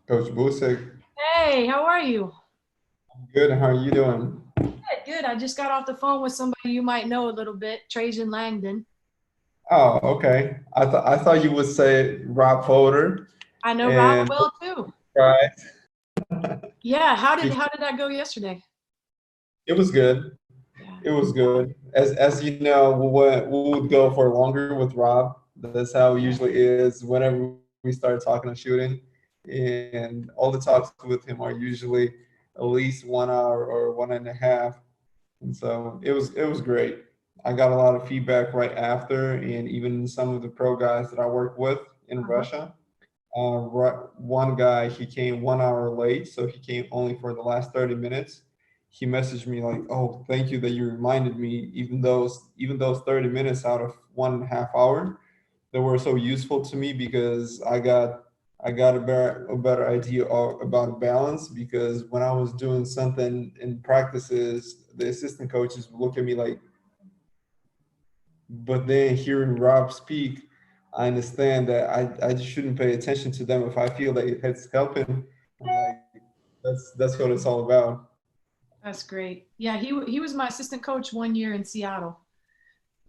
Coach Boucek. Hey, how are you? Good. How are you doing? Good, good. I just got off the phone with somebody you might know a little bit, Trajan Langdon. Oh, okay. I thought you would say Rob Fodor I know Rob and well too. right. Yeah, how did Be- how did that go yesterday? It was good. Yeah. It was good. As you know, we would go for longer with Rob. That's how it usually is whenever we start talking and shooting. And all the talks with him are usually at least 1 hour or one and a half. And so it was great. I got a lot of feedback right after, and even some of the pro guys that I work with in Uh-huh. Russia. One guy, he came 1 hour late, so he came only for the last 30 minutes. He messaged me like, "Oh, thank you that you reminded me. Even those 30 minutes out of 1.5 hour, they were so useful to me because I got a better idea about balance. Because when I was doing something in practices, the assistant coaches would look at me like, but then hearing Rob speak, I understand that I just shouldn't pay attention to them if I feel that it's helping. I'm like, that's what it's all about. That's great. Yeah, he was my assistant coach 1 year in Seattle.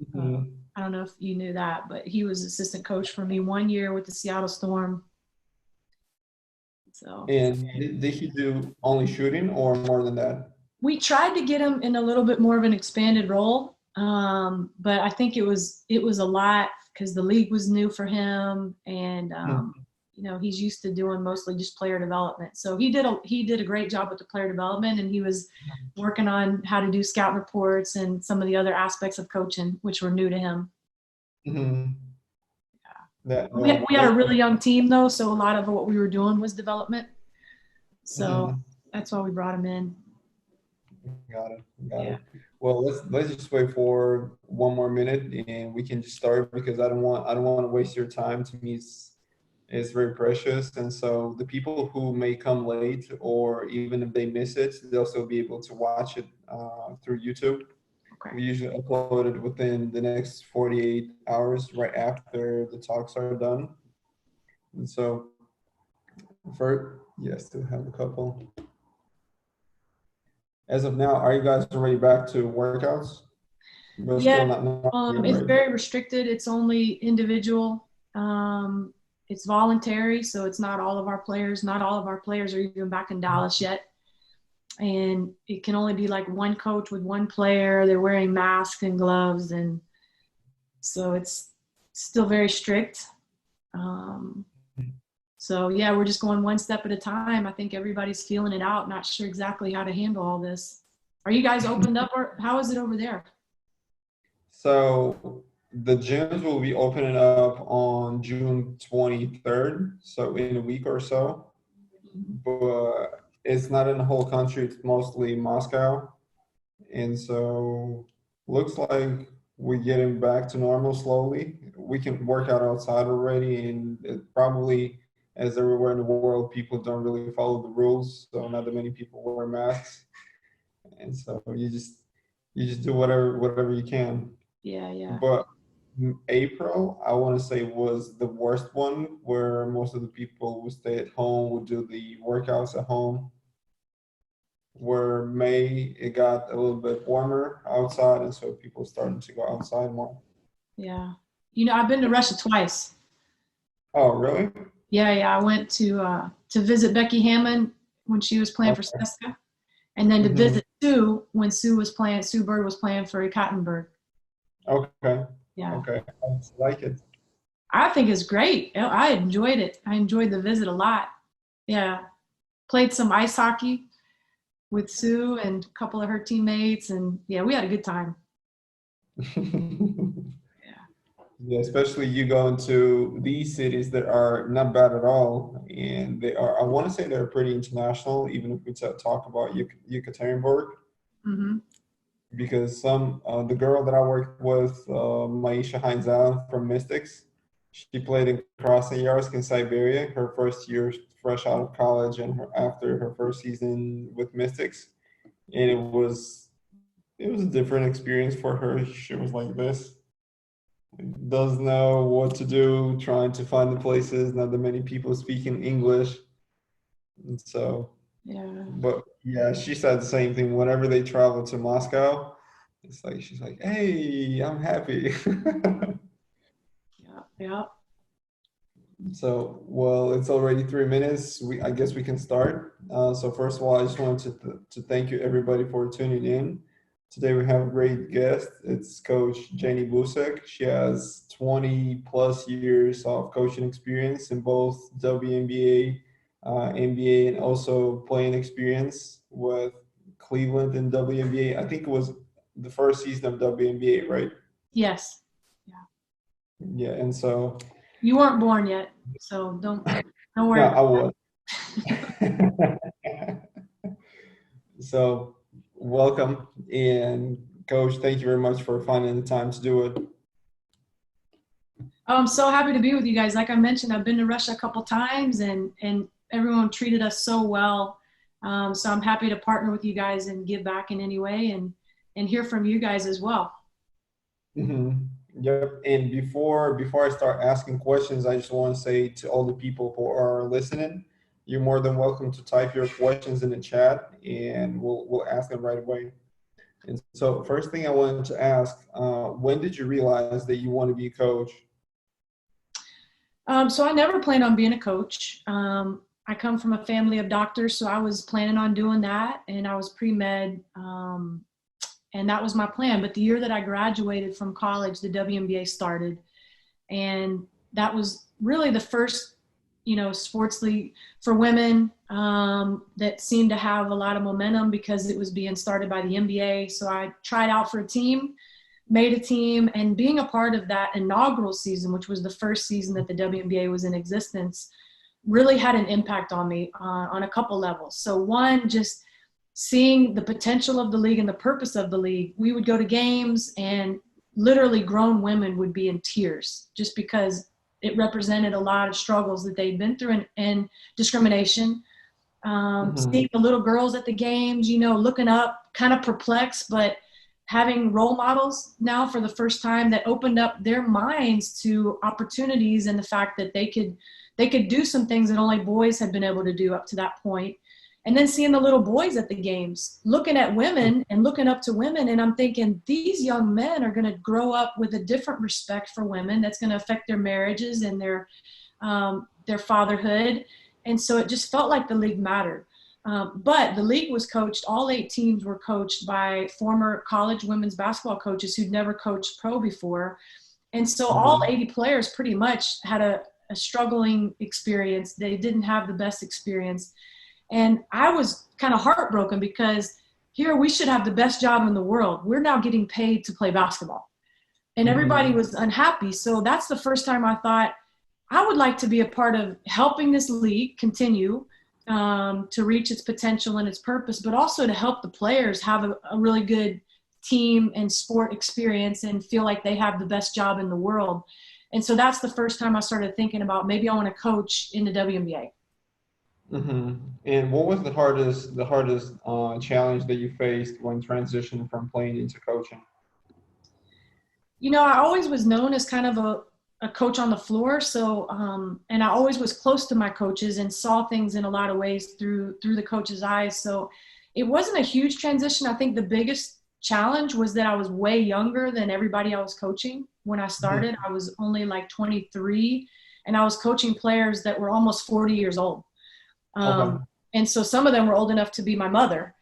Mhm. I don't know if you knew that, but he was assistant coach for me 1 year with the Seattle Storm. So And did he do only shooting or more than that? we tried to get him in a little bit more of an expanded role, but I think it was a lot because the league was new for him, and Mhm. he's used to doing mostly just player development. So he did a great job with the player development, and he was working on how to do scout reports and some of the other aspects of coaching, which were new to him. Mhm. That We had, no, we had a really young team though, so a lot of what we were doing was development. So mhm. that's why we brought him in. Got it. Got Yeah. it. Well, let's just wait for 1 more minute and we can just start because I don't want to waste your time. To me, it's very precious. And so the people who may come late or even if they miss it, they'll still be able to watch it through YouTube. Okay. We usually upload it within the next 48 hours right after the talks are done. And so for yes, to have a couple. As of now, are you guys already back to workouts? But Yeah, still not yet, it's right? very restricted. It's only individual. It's voluntary, so it's not all of our players. Not all of our players are even back in Dallas yet. And it can only be like one coach with one player. They're wearing masks and gloves, and so it's still very strict. Um, so yeah, we're just going one step at a time. I think everybody's feeling it out, not sure exactly how to handle all this. Are you guys opened up, or how is it over there? So the gyms will be opening up on June 23rd, so in a week or so. But it's not in the whole country, it's mostly Moscow. And so looks like we're getting back to normal slowly. We can work out outside already, and it probably, as everywhere in the world, people don't really follow the rules. So not that many people wear masks. And so you just do whatever you can. Yeah, yeah. But April, I want to say, was the worst one where most of the people would stay at home, would do the workouts at home. Where May, it got a little bit warmer outside, and so people started to go outside more. Yeah. I've been to Russia twice. Oh, really? Yeah, yeah. I went to visit Becky Hammond when she was playing for Okay. Seska, and then to Hmm. visit Sue when Sue Bird was playing for Ekaterinburg. Okay. Yeah. Okay. I like it. I think it's great. I enjoyed it. I enjoyed the visit a lot. Yeah. Played some ice hockey with Sue and a couple of her teammates, and yeah, we had a good time. Yeah. Yeah, especially you go into these cities that are not bad at all, and they are. I want to say they're pretty international, even if we talk about Yekaterinburg, Hmm. because the girl that I worked with, Maisha Heinzel from Mystics, she played in Krasnoyarsk in Siberia, her first year fresh out of college, and after her first season with Mystics, and it was a different experience for her. She was like this, doesn't know what to do, trying to find the places. Not that many people speaking English, And so, Yeah. but yeah, she said the same thing. Whenever they travel to Moscow, it's like she's like, "Hey, I'm happy." Yeah. Yeah. So, well, it's already 3 minutes. I guess we can start. So first of all, I just wanted to thank you everybody for tuning in. Today we have a great guest. It's Coach Jenny Boucek. She has 20 plus years of coaching experience in both WNBA, NBA, and also playing experience with Cleveland and WNBA. I think it was the first season of WNBA, right? Yes. Yeah. Yeah, and so You weren't born yet, so don't no, worry I about was. that. So, welcome. And, Coach, thank you very much for finding the time to do it. I'm so happy to be with you guys. Like I mentioned, I've been to Russia a couple times, and everyone treated us so well. So I'm happy to partner with you guys and give back in any way, and hear from you guys as well. Mm-hmm. Yep. And before I start asking questions, I just want to say to all the people who are listening, you're more than welcome to type your questions in the chat, and we'll ask them right away. And so, first thing I wanted to ask, when did you realize that you want to be a coach? So I never planned on being a coach. I come from a family of doctors, so I was planning on doing that, and I was pre-med, and that was my plan. But the year that I graduated from college, the WNBA started, and that was really the first, sports league for women that seemed to have a lot of momentum because it was being started by the NBA. So I tried out for a team, made a team, and being a part of that inaugural season, which was the first season that the WNBA was in existence, really had an impact on me on a couple levels. So one, just seeing the potential of the league and the purpose of the league. We would go to games and literally grown women would be in tears just because it represented a lot of struggles that they'd been through and discrimination. Mm-hmm. Seeing the little girls at the games, looking up, kind of perplexed, but having role models now for the first time that opened up their minds to opportunities and the fact that they could do some things that only boys had been able to do up to that point. And then seeing the little boys at the games, looking at women and looking up to women. And I'm thinking these young men are going to grow up with a different respect for women that's going to affect their marriages and their fatherhood. And so it just felt like the league mattered. But the league was coached, all 8 teams were coached by former college women's basketball coaches who'd never coached pro before. And so all 80 players pretty much had a struggling experience. They didn't have the best experience. And I was kind of heartbroken because here we should have the best job in the world. We're now getting paid to play basketball. And everybody was unhappy. So that's the first time I thought, I would like to be a part of helping this league continue to reach its potential and its purpose, but also to help the players have a really good team and sport experience and feel like they have the best job in the world. And so that's the first time I started thinking about maybe I want to coach in the WNBA. Mm-hmm. And what was the hardest challenge that you faced when transitioning from playing into coaching? I always was known as kind of a coach on the floor. So, and I always was close to my coaches and saw things in a lot of ways through the coach's eyes. So it wasn't a huge transition. I think the biggest challenge was that I was way younger than everybody I was coaching. When I started, I was only like 23 and I was coaching players that were almost 40 years old. Okay. And so some of them were old enough to be my mother.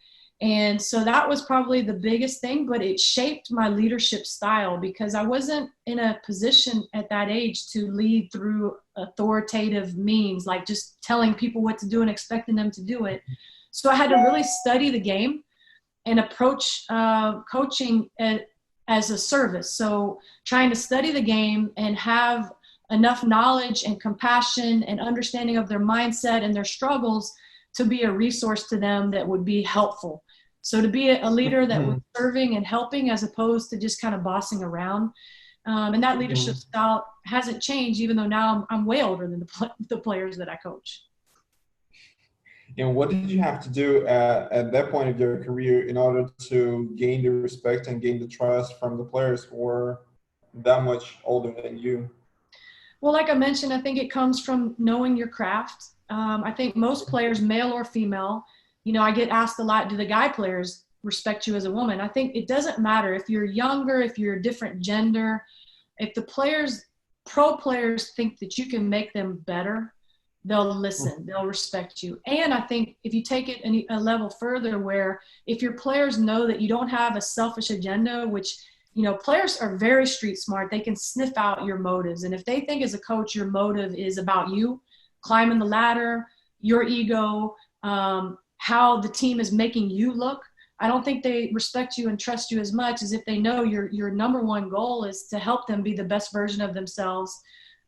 And so that was probably the biggest thing, but it shaped my leadership style because I wasn't in a position at that age to lead through authoritative means, like just telling people what to do and expecting them to do it. So I had to really study the game and approach coaching as a service. So trying to study the game and have enough knowledge and compassion and understanding of their mindset and their struggles to be a resource to them that would be helpful. So to be a leader that was serving and helping as opposed to just kind of bossing around. And that leadership style hasn't changed, even though now I'm way older than the players that I coach. And what did you have to do at that point of your career in order to gain the respect and gain the trust from the players who were that much older than you? Well, like I mentioned, I think it comes from knowing your craft I think most players, male or female, I get asked a lot, do the guy players respect you as a woman? I think it doesn't matter if you're younger, if you're a different gender, if the pro players think that you can make them better, they'll listen, they'll respect you. And I think if you take it a level further, where if your players know that you don't have a selfish agenda, which, players are very street smart, they can sniff out your motives. And if they think as a coach, your motive is about you, climbing the ladder, your ego, how the team is making you look, I don't think they respect you and trust you as much as if they know your number one goal is to help them be the best version of themselves,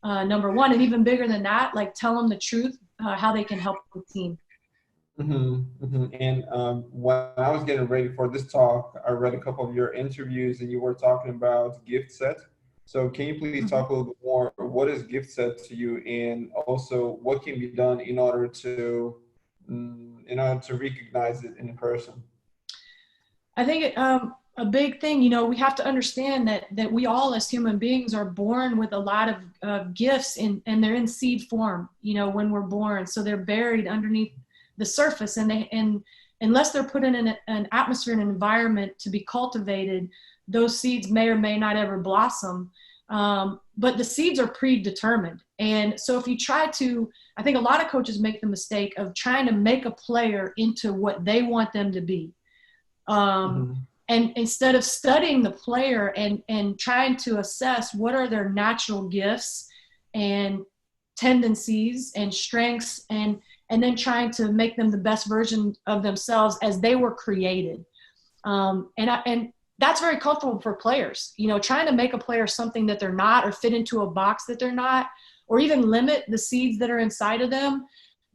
number one. And even bigger than that, like tell them the truth, how they can help the team. And when I was getting ready for this talk, I read a couple of your interviews and you were talking about gift set. So can you please talk a little bit more, what is gift set to you, and also what can be done in order to recognize it in person? I think a big thing, we have to understand that we all as human beings are born with a lot of gifts, and they're in seed form, when we're born. So they're buried underneath the surface, and unless they're put in an atmosphere and an environment to be cultivated, those seeds may or may not ever blossom. But the seeds are predetermined. And so if you I think a lot of coaches make the mistake of trying to make a player into what they want them to be. And instead of studying the player and trying to assess what are their natural gifts and tendencies and strengths, and then trying to make them the best version of themselves as they were created. And that's very comfortable for players, trying to make a player something that they're not, or fit into a box that they're not, or even limit the seeds that are inside of them,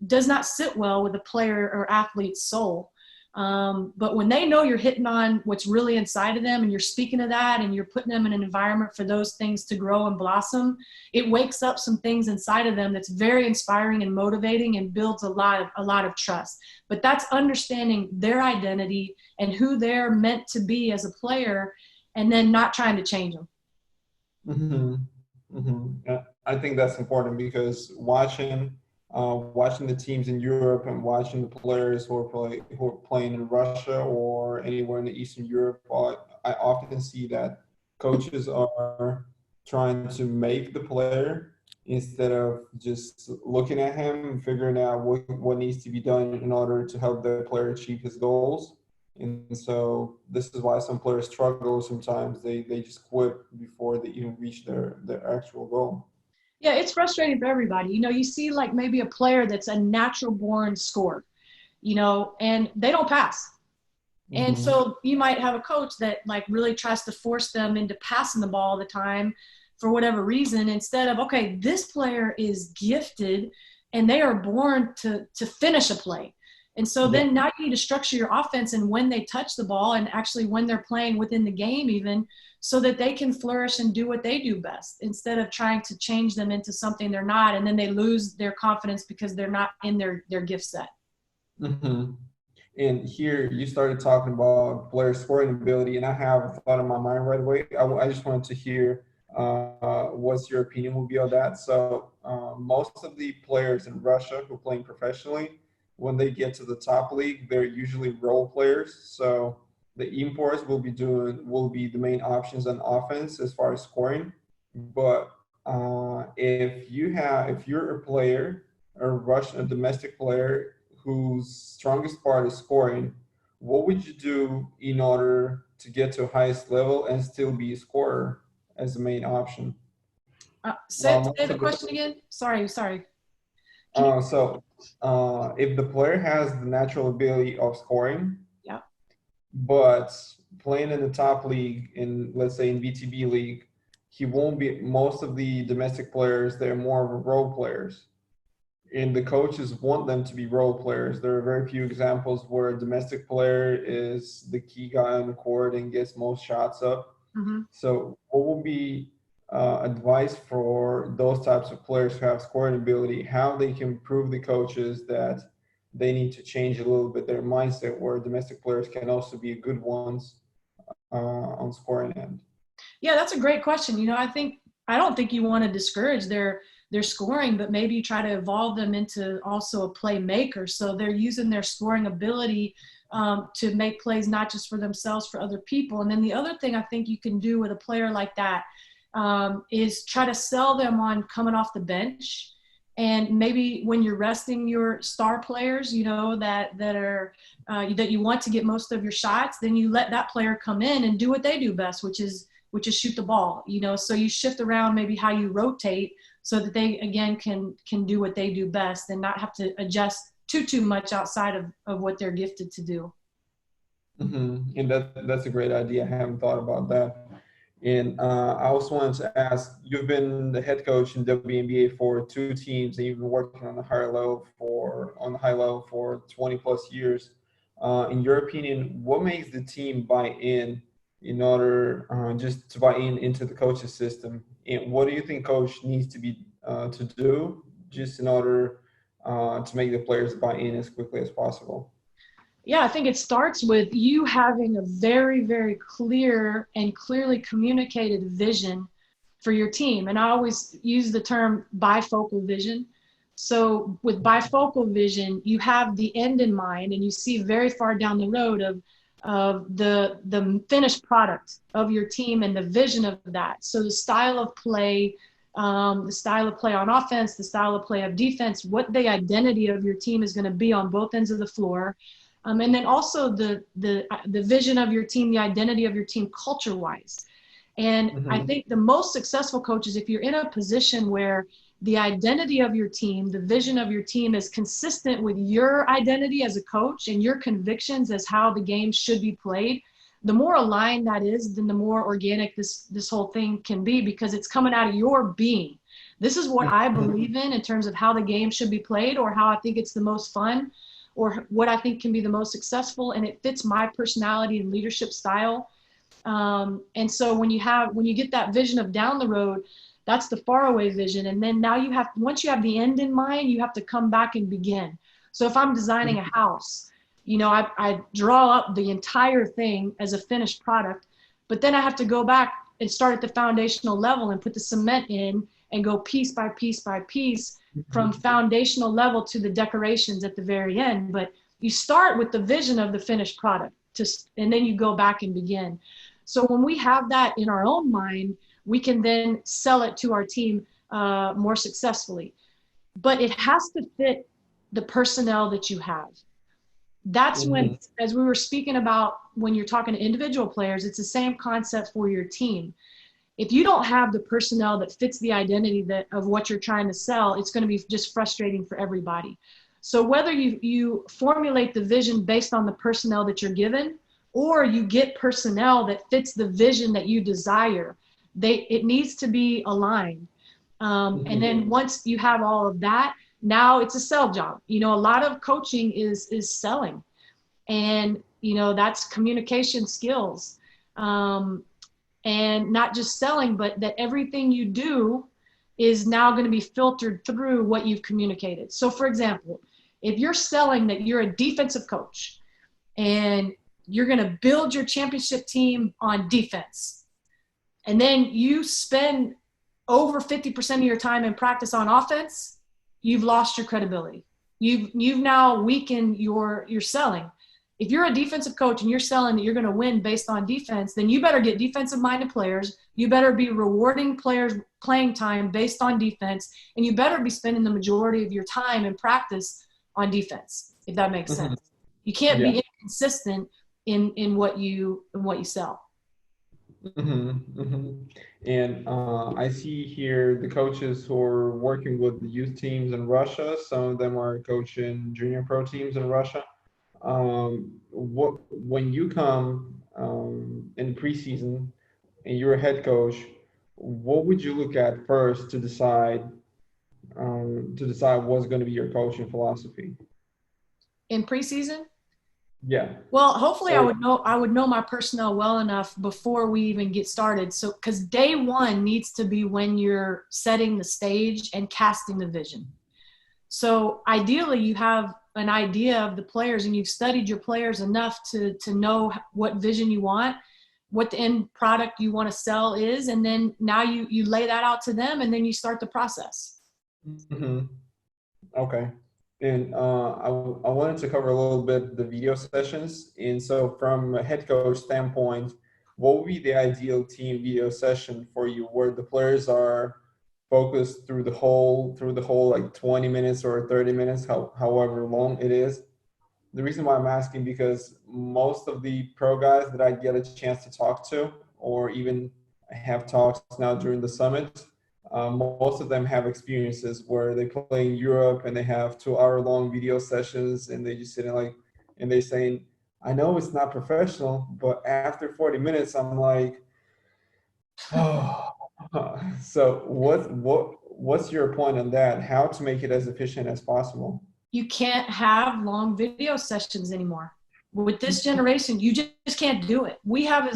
does not sit well with a player or athlete's soul. But when they know you're hitting on what's really inside of them, and you're speaking to that, and you're putting them in an environment for those things to grow and blossom, it wakes up some things inside of them that's very inspiring and motivating, and builds a lot of trust. But that's understanding their identity and who they're meant to be as a player, and then not trying to change them. I think that's important, because watching the teams in Europe and watching the players who are playing in Russia or anywhere in the Eastern Europe, I often see that coaches are trying to make the player instead of just looking at him and figuring out what needs to be done in order to help the player achieve his goals. And so this is why some players struggle sometimes. They just quit before they even reach their actual goal. Yeah, it's frustrating for everybody. You see like maybe a player that's a natural born scorer, and they don't pass. And so you might have a coach that like really tries to force them into passing the ball all the time for whatever reason, instead of, okay, this player is gifted and they are born to finish a play. And so then now you need to structure your offense, and when they touch the ball, and actually when they're playing within the game even, so that they can flourish and do what they do best, instead of trying to change them into something they're not, and then they lose their confidence because they're not in their gift set. And here you started talking about player scoring ability, and I have a thought in my mind right away. I just wanted to hear what's your opinion will be on that. So most of the players in Russia who are playing professionally, when they get to the top league, they're usually role players. So the imports will be the main options on offense as far as scoring. But if you're a player, a Russian, a domestic player whose strongest part is scoring, what would you do in order to get to the highest level and still be a scorer as the main option? Say the question again. Sorry. If the player has the natural ability of scoring, yeah, but playing in the top league, let's say in VTB league, he won't be. Most of the domestic players, they're more of role players, and the coaches want them to be role players. There are very few examples where a domestic player is the key guy on the court and gets most shots up. So what will be advice for those types of players who have scoring ability, how they can prove the coaches that they need to change a little bit their mindset, where domestic players can also be good ones on scoring end? Yeah, that's a great question. I don't think you want to discourage their their scoring, but maybe you try to evolve them into also a playmaker. So they're using their scoring ability to make plays, not just for themselves, for other people. And then the other thing I think you can do with a player like that is try to sell them on coming off the bench. And maybe when you're resting your star players, you know, that are that you want to get most of your shots, then you let that player come in and do what they do best, which is shoot the ball. You know, so you shift around maybe how you rotate so that they again can do what they do best and not have to adjust too much outside of what they're gifted to do. Mm-hmm. And that's a great idea. I haven't thought about that. And I also wanted to ask, you've been the head coach in WNBA for 2 teams, and you've been working on the high level for 20 plus years. In your opinion, what makes the team buy in order just to buy into the coach's system? And what do you think coach needs to be to do just in order to make the players buy in as quickly as possible? Yeah, I think it starts with you having a very, very clear and clearly communicated vision for your team. And I always use the term bifocal vision. So with bifocal vision, you have the end in mind and you see very far down the road of the finished product of your team and the vision of that. So the style of play on offense, the style of play of defense, what the identity of your team is going to be on both ends of the floor. And then also the vision of your team, the identity of your team culture-wise. And I think the most successful coaches, if you're in a position where the identity of your team, the vision of your team is consistent with your identity as a coach and your convictions as how the game should be played, the more aligned that is, then the more organic this whole thing can be, because it's coming out of your being. This is what I believe in terms of how the game should be played, or how I think it's the most fun, or what I think can be the most successful, and it fits my personality and leadership style. And so when you get that vision of down the road, that's the faraway vision. And then now once you have the end in mind, you have to come back and begin. So if I'm designing a house, you know, I draw up the entire thing as a finished product, but then I have to go back and start at the foundational level and put the cement in and go piece by piece by piece from foundational level to the decorations at the very end. But you start with the vision of the finished product, and then you go back and begin. So when we have that in our own mind, we can then sell it to our team more successfully. But it has to fit the personnel that you have. That's when, as we were speaking about, when you're talking to individual players, it's the same concept for your team. If you don't have the personnel that fits the identity of what you're trying to sell, it's going to be just frustrating for everybody. So whether you formulate the vision based on the personnel that you're given, or you get personnel that fits the vision that you desire, it needs to be aligned. And then once you have all of that, now it's a sell job. You know, a lot of coaching is selling, and you know, that's communication skills. And not just selling, but that everything you do is now going to be filtered through what you've communicated. So for example, if you're selling that you're a defensive coach and you're going to build your championship team on defense, and then you spend over 50% of your time in practice on offense, you've lost your credibility. You've now weakened your selling. If you're a defensive coach and you're selling that you're going to win based on defense, then you better get defensive-minded players. You better be rewarding players playing time based on defense, and you better be spending the majority of your time in practice on defense, if that makes sense. You can't be inconsistent in what you sell. And I see here the coaches who are working with the youth teams in Russia. Some of them are coaching junior pro teams in Russia. When you come in preseason and you're a head coach, what would you look at first to decide what's going to be your coaching philosophy in preseason? Yeah. Well, hopefully I would know my personnel well enough before we even get started. So, because day one needs to be when you're setting the stage and casting the vision. So ideally you have an idea of the players and you've studied your players enough to know what vision you want, what the end product you want to sell is. And then now you lay that out to them and then you start the process. Hmm. Okay. And I wanted to cover a little bit the video sessions. And so from a head coach standpoint, what would be the ideal team video session for you where the players are focused through the whole like 20 minutes or 30 minutes, however long it is? The reason why I'm asking because most of the pro guys that I get a chance to talk to, or even have talks now during the summit, most of them have experiences where they play in Europe and they have 2 hour long video sessions and they just sit in like, and they saying, I know it's not professional, but after 40 minutes, I'm like, oh. So what's your point on that? How to make it as efficient as possible? You can't have long video sessions anymore. With this generation, you just can't do it. We have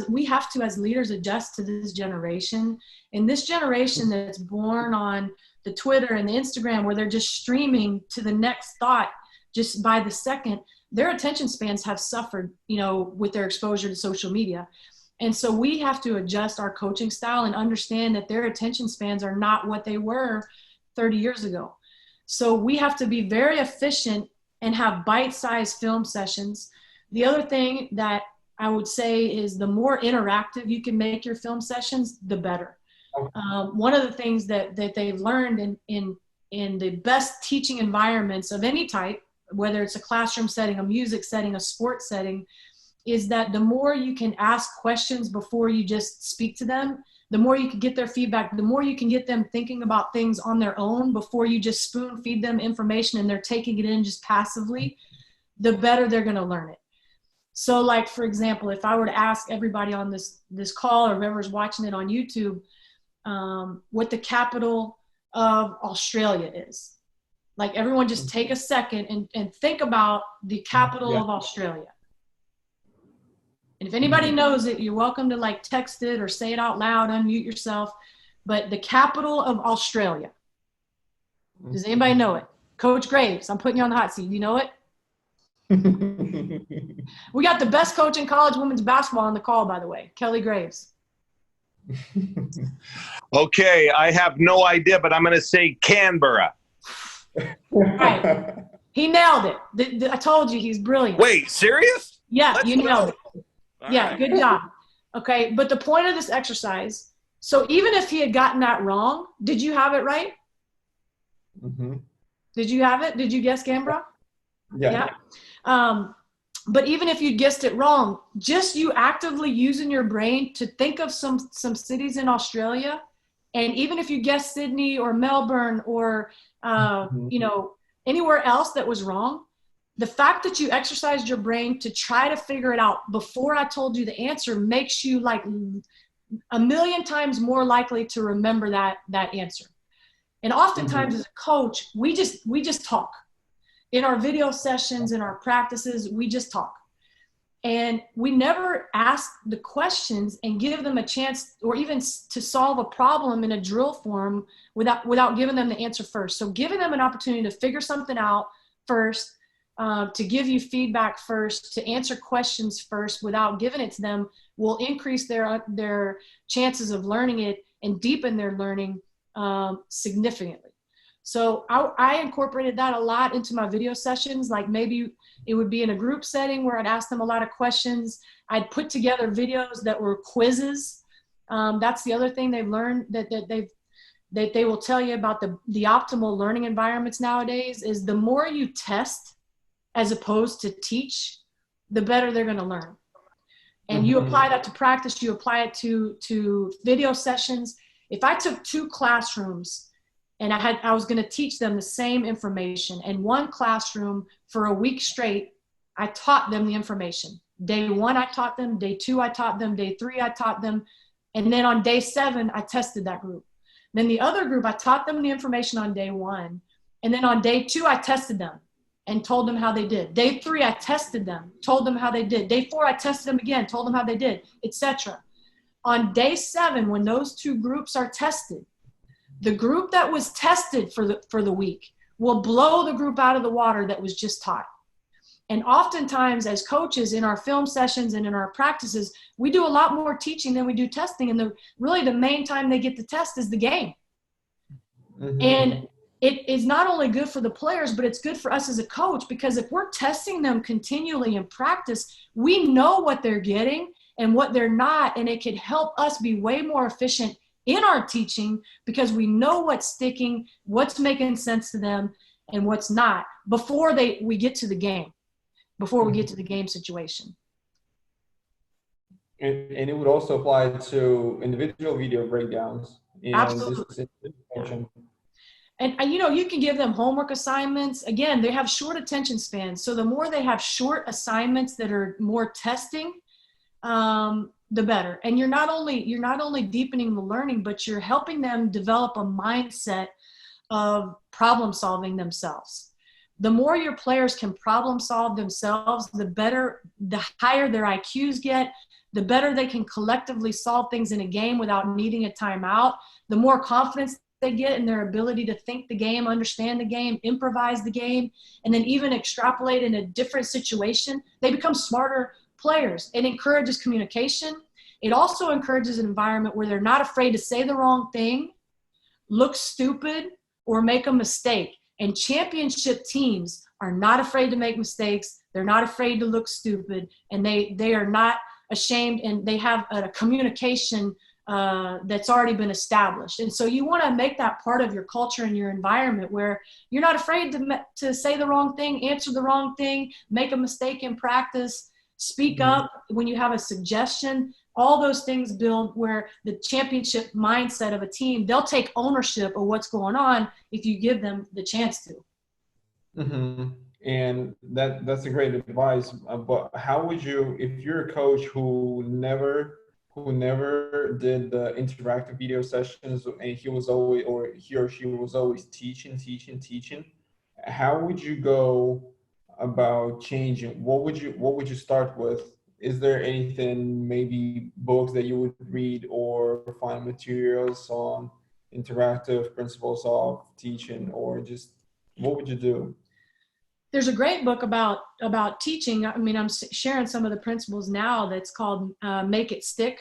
to, as leaders, adjust to this generation. And this generation that's born on the Twitter and the Instagram, where they're just streaming to the next thought just by the second, their attention spans have suffered, with their exposure to social media. And so we have to adjust our coaching style and understand that their attention spans are not what they were 30 years ago. So we have to be very efficient and have bite-sized film sessions. The other thing that I would say is the more interactive you can make your film sessions, the better. One of the things that they've learned in the best teaching environments of any type, whether it's a classroom setting, a music setting, a sports setting, is that the more you can ask questions before you just speak to them, the more you can get their feedback, the more you can get them thinking about things on their own before you just spoon feed them information and they're taking it in just passively, the better they're going to learn it. So like, for example, if I were to ask everybody on this call or whoever's watching it on YouTube, what the capital of Australia is. Like everyone just take a second and think about the capital of Australia. And if anybody knows it, you're welcome to like text it or say it out loud, unmute yourself. But the capital of Australia. Does anybody know it? Coach Graves, I'm putting you on the hot seat. You know it? We got the best coach in college women's basketball on the call, by the way, Kelly Graves. Okay, I have no idea, but I'm going to say Canberra. Right. He nailed it. I told you he's brilliant. Wait, serious? Yeah, you nailed it. Yeah, right. Good job. Okay, but the point of this exercise, so even if he had gotten that wrong, did you have it right? Mm-hmm. Did you have it? Did you guess Canberra? Yeah. But even if you guessed it wrong, just you actively using your brain to think of some cities in Australia, and even if you guessed Sydney or Melbourne or anywhere else that was wrong, the fact that you exercised your brain to try to figure it out before I told you the answer makes you like 1,000,000 times more likely to remember that answer. And oftentimes as a coach, we just talk. In our video sessions, in our practices, we just talk. And we never ask the questions and give them a chance or even to solve a problem in a drill form without giving them the answer first. So giving them an opportunity to figure something out first, to give you feedback first, to answer questions first without giving it to them will increase their chances of learning it and deepen their learning significantly. So I incorporated that a lot into my video sessions. Like maybe it would be in a group setting where I'd ask them a lot of questions. I'd put together videos that were quizzes. That's the other thing they've learned that they will tell you about the optimal learning environments nowadays is the more you test as opposed to teach, the better they're going to learn. And you apply that to practice, you apply it to video sessions. If I took 2 classrooms and I was going to teach them the same information, and one classroom for a week straight, I taught them the information. Day 1, I taught them. Day 2, I taught them. Day 3, I taught them. And then on day 7, I tested that group. Then the other group, I taught them the information on day 1. And then on day 2, I tested them and told them how they did. Day 3, I tested them, told them how they did. Day 4, I tested them again, told them how they did, etc. On day 7, when those 2 groups are tested, the group that was tested for the week will blow the group out of the water that was just taught. And oftentimes as coaches in our film sessions and in our practices, we do a lot more teaching than we do testing. And really the main time they get to test is the game. And it is not only good for the players, but it's good for us as a coach, because if we're testing them continually in practice, we know what they're getting and what they're not, and it could help us be way more efficient in our teaching because we know what's sticking, what's making sense to them, and what's not before we get to the game, before we get to the game situation. And it would also apply to individual video breakdowns. And Absolutely. And you know, you can give them homework assignments. Again, they have short attention spans. So the more they have short assignments that are more testing, the better. And you're not only deepening the learning, but you're helping them develop a mindset of problem solving themselves. The more your players can problem solve themselves, the better, the higher their IQs get, the better they can collectively solve things in a game without needing a timeout, the more confidence they get in their ability to think the game, understand the game, improvise the game, and then even extrapolate in a different situation. They become smarter players. It encourages communication. It also encourages an environment where they're not afraid to say the wrong thing, look stupid, or make a mistake. And championship teams are not afraid to make mistakes. They're not afraid to look stupid, and they are not ashamed, and they have a communication that's already been established. And so you want to make that part of your culture and your environment where you're not afraid to say the wrong thing, answer the wrong thing, make a mistake in practice, speak up when you have a suggestion. All those things build where the championship mindset of a team, they'll take ownership of what's going on if you give them the chance to. Mm-hmm. And that's a great advice. But how would you, if you're a coach who never did the interactive video sessions, and he or she was always teaching, how would you go about changing? What would you start with? Is there anything, maybe books that you would read or find materials on interactive principles of teaching, or just what would you do? There's a great book about teaching. I mean, I'm sharing some of the principles now that's called Make It Stick.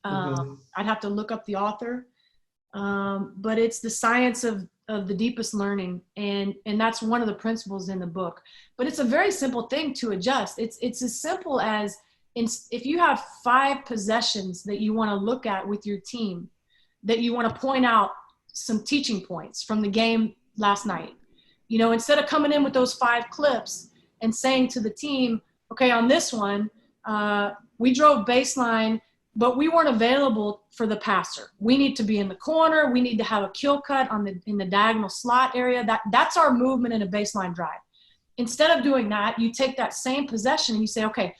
I'd have to look up the author, but it's the science of the deepest learning, and that's one of the principles in the book. But it's a very simple thing to adjust. It's as simple as if you have 5 possessions that you want to look at with your team, that you want to point out some teaching points from the game last night. You know, instead of coming in with those 5 clips and saying to the team, okay, on this one, we drove baseline, but we weren't available for the passer. We need to be in the corner. We need to have a kill cut in the diagonal slot area. That's our movement in a baseline drive. Instead of doing that, you take that same possession and you say, okay,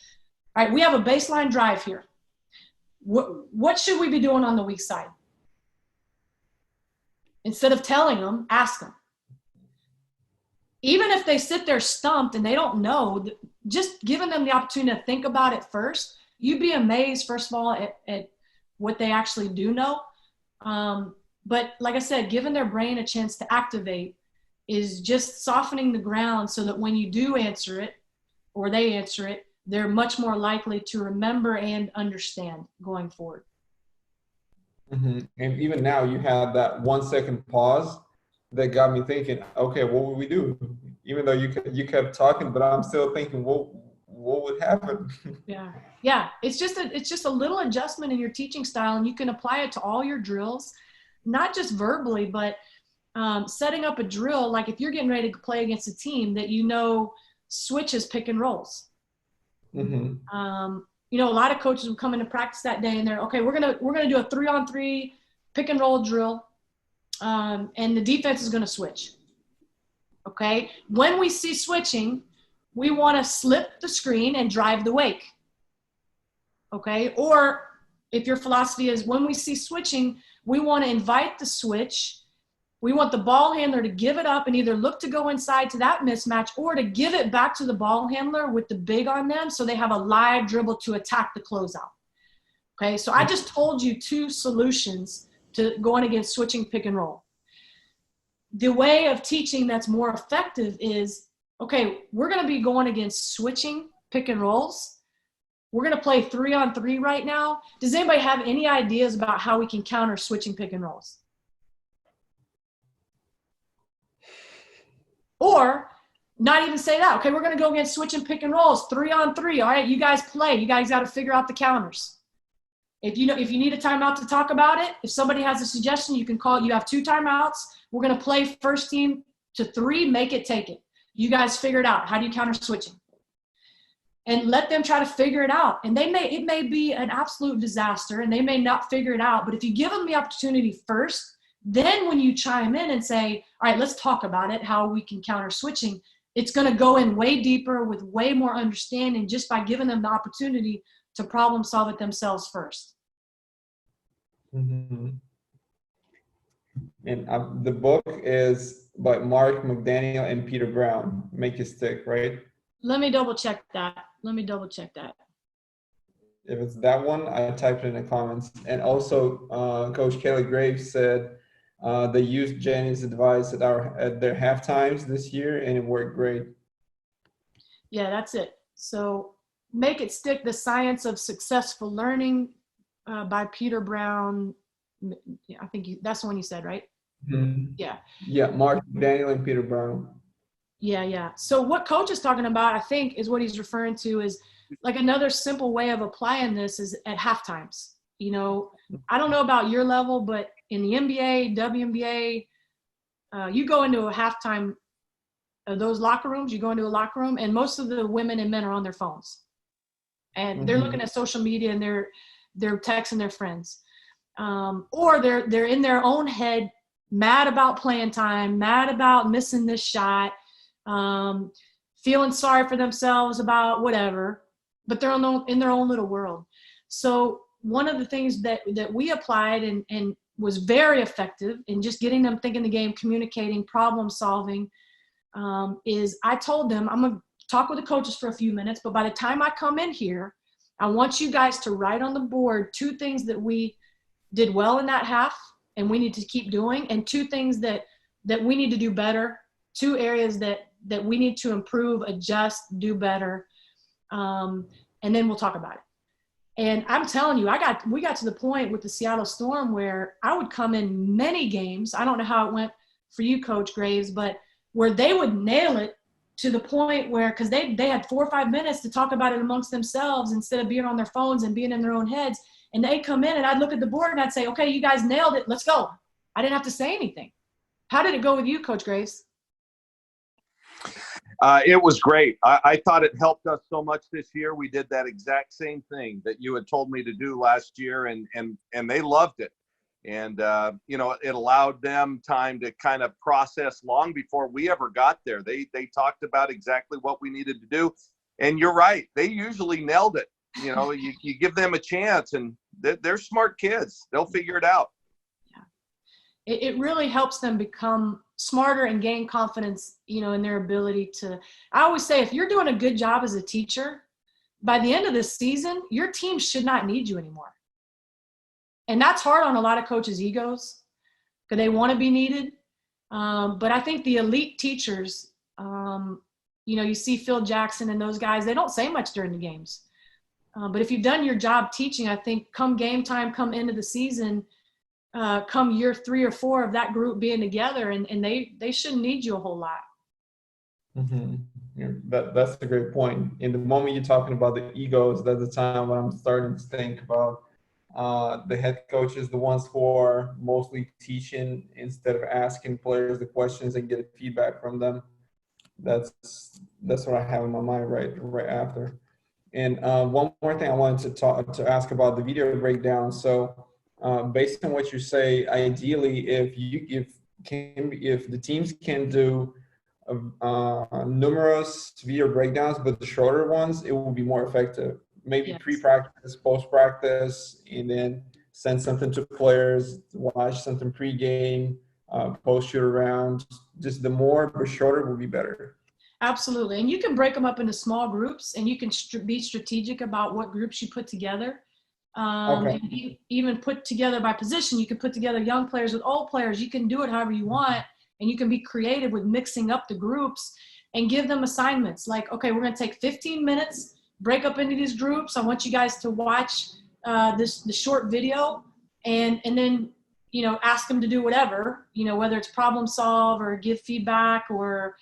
all right, we have a baseline drive here. What should we be doing on the weak side? Instead of telling them, ask them. Even if they sit there stumped and they don't know, just giving them the opportunity to think about it first, you'd be amazed, first of all, at what they actually do know. But like I said, giving their brain a chance to activate is just softening the ground so that when you do answer it, or they answer it, they're much more likely to remember and understand going forward. Mm-hmm. And even now you have that 1 second pause that got me thinking, okay, what would we do? Even though you kept talking, but I'm still thinking, what would happen? Yeah. It's just a little adjustment in your teaching style, and you can apply it to all your drills, not just verbally, but setting up a drill. Like if you're getting ready to play against a team that you know switches pick and rolls. Mm-hmm. You know, a lot of coaches will come into practice that day and they're, okay, we're gonna do a 3-on-3 pick and roll drill. And the defense is going to switch. Okay. When we see switching, we want to slip the screen and drive the wake. Okay. Or if your philosophy is when we see switching, we want to invite the switch. We want the ball handler to give it up and either look to go inside to that mismatch or to give it back to the ball handler with the big on them so they have a live dribble to attack the closeout. Okay. So I just told you 2 solutions to going against switching pick and roll. The way of teaching that's more effective is, okay, we're going to be going against switching pick and rolls. We're going to play 3-on-3 right now. Does anybody have any ideas about how we can counter switching pick and rolls? Or not even say that. Okay, we're going to go against switch and pick and rolls, 3-on-3. All right, you guys play. You guys got to figure out the counters. If you need a timeout to talk about it, if somebody has a suggestion, you can call. You have 2 timeouts. We're going to play first team to 3, make it, take it. You guys figure it out. How do you counter switching? And let them try to figure it out. And it may be an absolute disaster and they may not figure it out. But if you give them the opportunity first, then when you chime in and say, all right, let's talk about it, how we can counter switching, it's going to go in way deeper with way more understanding just by giving them the opportunity to problem solve it themselves first. Mm-hmm. And the book is by Mark McDaniel and Peter Brown, Make It Stick, right? Let me double check that. If it's that one, I typed it in the comments. And also, Coach Kelly Graves said they used Jenny's advice at their half times this year, and it worked great. Yeah, that's it. So Make It Stick, The Science of Successful Learning by Peter Brown. I think that's the one you said, right? Mm-hmm. Yeah. Yeah, Mark Daniel and Peter Brown. Yeah. So what Coach is talking about, I think, is what he's referring to is like another simple way of applying this is at half times. You know, I don't know about your level, but in the NBA, WNBA, you go into a halftime, those locker rooms, you go into a locker room, and most of the women and men are on their phones. And they're looking at social media and they're texting their friends. Or they're in their own head, mad about playing time, mad about missing this shot, feeling sorry for themselves about whatever, but they're in their own little world. So one of the things that we applied and was very effective in just getting them thinking the game, communicating, problem solving, is I told them, I'm going to talk with the coaches for a few minutes, but by the time I come in here, I want you guys to write on the board 2 things that we did well in that half and we need to keep doing, and 2 things that we need to do better, 2 areas that we need to improve, adjust, do better, and then we'll talk about it. And I'm telling you, we got to the point with the Seattle Storm where I would come in many games. I don't know how it went for you, Coach Graves, but where they would nail it to the point where, because they had 4 or 5 minutes to talk about it amongst themselves instead of being on their phones and being in their own heads. And they'd come in and I'd look at the board and I'd say, okay, you guys nailed it. Let's go. I didn't have to say anything. How did it go with you, Coach Graves? It was great. I thought it helped us so much this year. We did that exact same thing that you had told me to do last year, and they loved it. And, it allowed them time to kind of process long before we ever got there. They talked about exactly what we needed to do. And you're right. They usually nailed it. You know, you give them a chance, and they're smart kids. They'll figure it out. Yeah. It really helps them become smarter and gain confidence, in their ability to, I always say, if you're doing a good job as a teacher, by the end of the season, your team should not need you anymore. And that's hard on a lot of coaches' egos because they want to be needed. But I think the elite teachers, you see Phil Jackson and those guys, they don't say much during the games. But if you've done your job teaching, I think come game time, come into the season, come year 3 or 4 of that group being together, and they shouldn't need you a whole lot. Mm-hmm. Yeah, that's a great point. In the moment you're talking about the egos, that's the time when I'm starting to think about the head coaches, the ones who are mostly teaching instead of asking players the questions and getting feedback from them. That's what I have in my mind right after. And one more thing I wanted to ask about the video breakdown. So based on what you say, ideally, if the teams can do numerous video breakdowns, but the shorter ones, it will be more effective. Maybe Yes. Pre-practice, post-practice, and then send something to players, watch something pre-game, post-shoot around. Just the more but shorter will be better. Absolutely. And you can break them up into small groups, and you can be strategic about what groups you put together. Okay. And even put together by position. You can put together young players with old players. You can do it however you want, and you can be creative with mixing up the groups and give them assignments. Like, okay, we're going to take 15 minutes, break up into these groups. I want you guys to watch the short video, and then ask them to do whatever, whether it's problem solve or give feedback or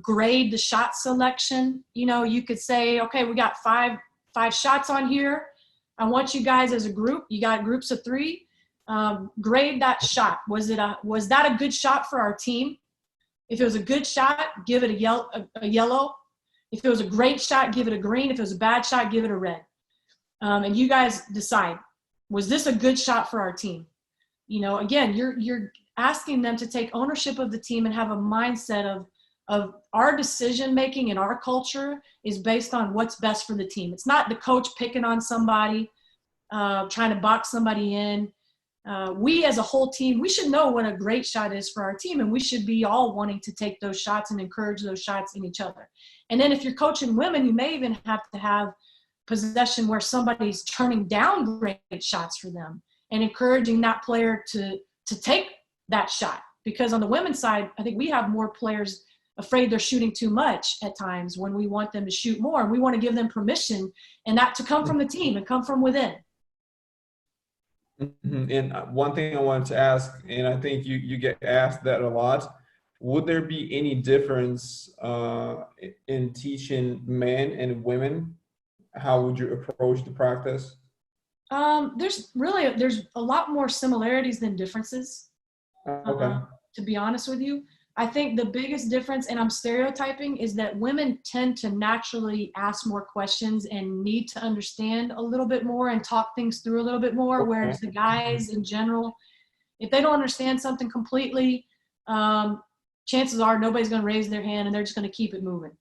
grade the shot selection. You could say, okay, we got five shots on here. I want you guys as a group, you got groups of 3, grade that shot. Was that a good shot for our team? If it was a good shot, give it a yellow. If it was a great shot, give it a green. If it was a bad shot, give it a red. And you guys decide, was this a good shot for our team? Again, you're asking them to take ownership of the team and have a mindset of our decision making and our culture is based on what's best for the team. It's not the coach picking on somebody, trying to box somebody in. We as a whole team, we should know what a great shot is for our team, and we should be all wanting to take those shots and encourage those shots in each other. And then if you're coaching women, you may even have to have possession where somebody's turning down great shots for them and encouraging that player to take that shot. Because on the women's side, I think we have more players afraid they're shooting too much at times when we want them to shoot more. And we want to give them permission and that to come from the team and come from within. Mm-hmm. And one thing I wanted to ask, and I think you get asked that a lot, would there be any difference in teaching men and women? How would you approach the practice? There's a lot more similarities than differences. Okay. To be honest with you, I think the biggest difference, and I'm stereotyping, is that women tend to naturally ask more questions and need to understand a little bit more and talk things through a little bit more, Okay. whereas the guys in general, if they don't understand something completely, chances are nobody's going to raise their hand and they're just going to keep it moving.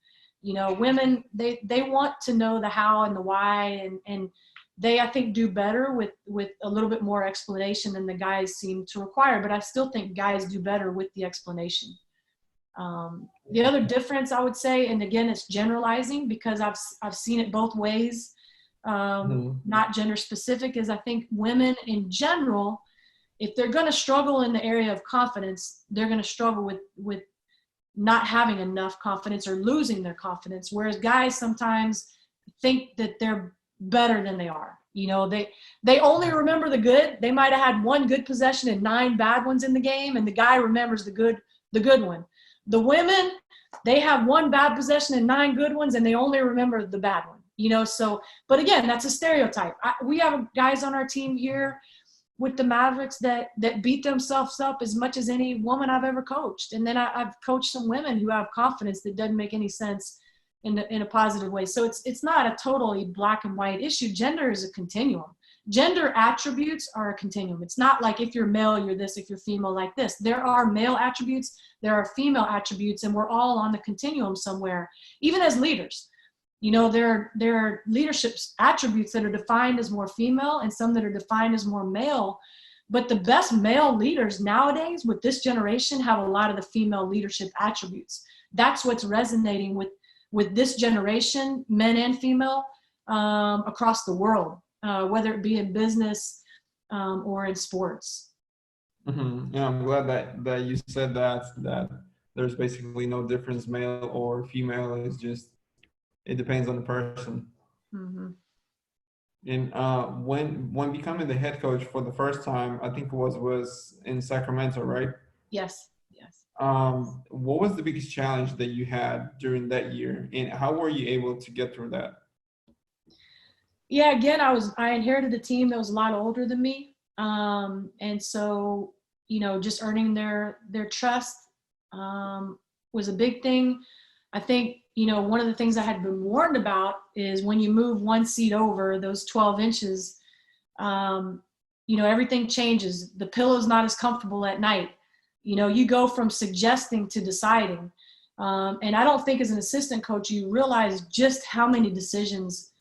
Women, they want to know the how and the why, and they, I think, do better with a little bit more explanation than the guys seem to require. But I still think guys do better with the explanation. The other difference I would say, and again, it's generalizing because I've seen it both ways, not gender specific, is I think women in general, if they're going to struggle in the area of confidence, they're going to struggle with not having enough confidence or losing their confidence. Whereas guys sometimes think that they're better than they are. They only remember the good. They might have had one good possession and 9 bad ones in the game, and the guy remembers the good one. The women, they have 1 bad possession and 9 good ones, and they only remember the bad one. So, but again, that's a stereotype. We have guys on our team here with the Mavericks that beat themselves up as much as any woman I've ever coached. And then I've coached some women who have confidence that doesn't make any sense in a positive way. So it's not a totally black and white issue. Gender is a continuum. Gender attributes are a continuum. It's not like if you're male, you're this, if you're female, like this. There are male attributes, there are female attributes, and we're all on the continuum somewhere, even as leaders. There are leadership attributes that are defined as more female and some that are defined as more male. But the best male leaders nowadays with this generation have a lot of the female leadership attributes. That's what's resonating with this generation, men and female, across the world, whether it be in business or in sports. Mm-hmm. Yeah, I'm glad that you said that there's basically no difference, male or female. It's just, it depends on the person. Mm-hmm. And when becoming the head coach for the first time, I think it was in Sacramento, right? Yes. What was the biggest challenge that you had during that year, and how were you able to get through that? Yeah, again, I inherited a team that was a lot older than me, and so just earning their trust was a big thing. I think one of the things I had been warned about is when you move 1 seat over those 12 inches, everything changes. The pillow's not as comfortable at night. You go from suggesting to deciding. And I don't think as an assistant coach, you realize just how many decisions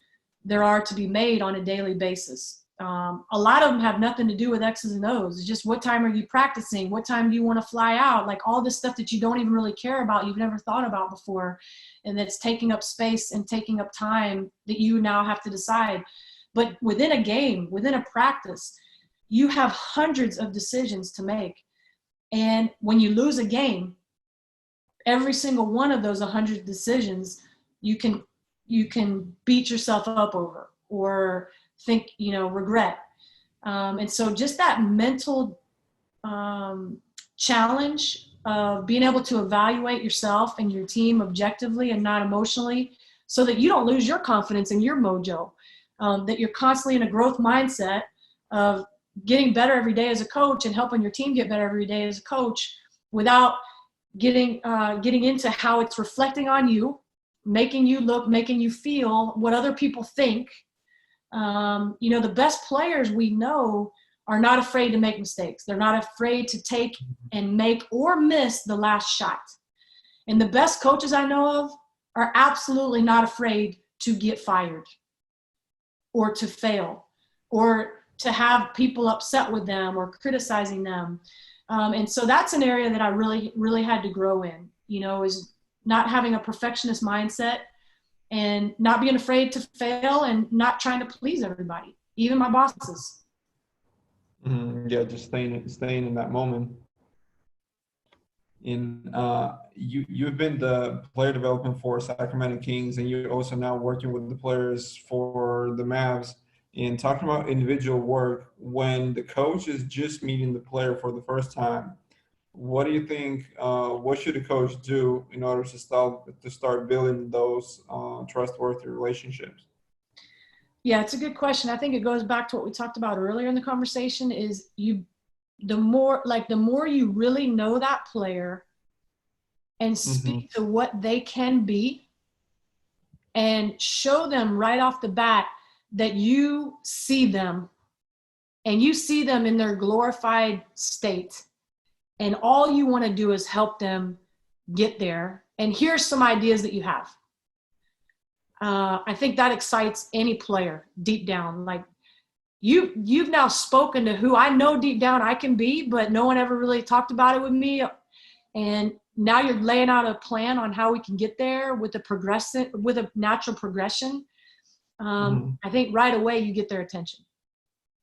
there are to be made on a daily basis. A lot of them have nothing to do with X's and O's. It's just what time are you practicing? What time do you want to fly out? Like all this stuff that you don't even really care about, you've never thought about before. And that's taking up space and taking up time that you now have to decide. But within a game, within a practice, you have hundreds of decisions to make. And when you lose a game, every single one of those 100 decisions, you can beat yourself up over or think, regret. And so just that mental challenge of being able to evaluate yourself and your team objectively and not emotionally, so that you don't lose your confidence and your mojo, that you're constantly in a growth mindset of getting better every day as a coach and helping your team get better every day as a coach, without getting into how it's reflecting on you, making you look, making you feel, what other people think. The best players we know are not afraid to make mistakes. They're not afraid to take and make or miss the last shot. And the best coaches I know of are absolutely not afraid to get fired or to fail or to have people upset with them or criticizing them. And so that's an area that I really, really had to grow in, is not having a perfectionist mindset and not being afraid to fail and not trying to please everybody, even my bosses. Yeah, just staying in that moment. You've been the player development for Sacramento Kings, and you're also now working with the players for the Mavs. And talking about individual work, when the coach is just meeting the player for the first time, what do you think? What should a coach do in order to start building those trustworthy relationships? Yeah, it's a good question. I think it goes back to what we talked about earlier in the conversation. Is the more you really know that player and speak to what they can be, and show them right off the bat that you see them, and you see them in their glorified state, and all you want to do is help them get there. And here's some ideas that you have. I think that excites any player deep down. Like you've now spoken to who I know deep down I can be, but no one ever really talked about it with me. And now you're laying out a plan on how we can get there with a natural progression. I think right away you get their attention,